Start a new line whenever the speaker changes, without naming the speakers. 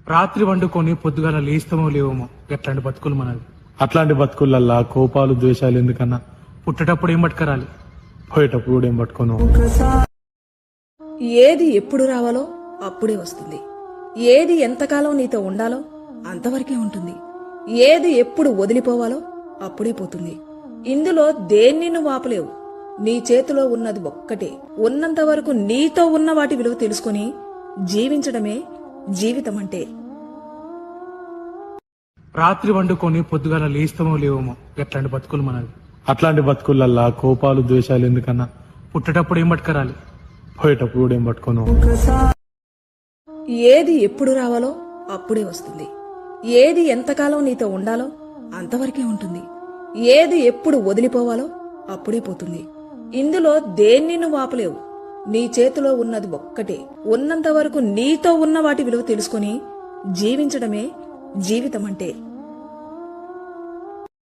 రాత్రి వండుకొని పొద్దుగాల లేస్తామో లేవమో ఎట్లాంటి బతుకులు మనది.
అట్లాంటి బతుకులల్లా కోపాలు ద్వేషాలు ఎందుకన్నా?
పుట్టేటప్పుడు ఏం పట్టుకరాలి,
పోయేటప్పుడు కూడా ఏం పట్టుకోను.
ఏది ఎప్పుడు రావాలో అప్పుడే వస్తుంది. ఏది ఎంతకాలం నీతో ఉండాలో అంతవరకే ఉంటుంది. ఏది ఎప్పుడు వదిలిపోవాలో అప్పుడే పోతుంది. ఇందులో దేన్ని నువ్వు ఆపలేవు. నీ చేతిలో ఉన్నది ఒక్కటే. ఉన్నంత వరకు నీతో ఉన్న వాటి విలువ తెలుసుకుని జీవించడమే జీవితం అంటే.
రాత్రి వండుకొని పొద్దుగాల లేస్తామో లేవమో ఎట్లాంటి బతుకులు మనది.
అట్లాంటి బతుకులల్లా కోపాలు ద్వేషాలు ఎందుకన్నా?
పుట్టేటప్పుడు ఏం పట్టుకరాలి,
పోయేటప్పుడు కూడా ఏం పట్టుకోను.
ఏది ఎప్పుడు రావాలో అప్పుడే వస్తుంది. ఏది ఎంతకాలం నీతో ఉండాలో అంతవరకే ఉంటుంది. ఏది ఎప్పుడు వదిలిపోవాలో అప్పుడే పోతుంది. ఇందులో దేన్ని నువ్వు ఆపలేవు. నీ చేతిలో ఉన్నది ఒక్కటే. ఉన్నంత వరకు నీతో ఉన్న వాటి విలువ తెలుసుకుని జీవించడమే జీవితం అంటే.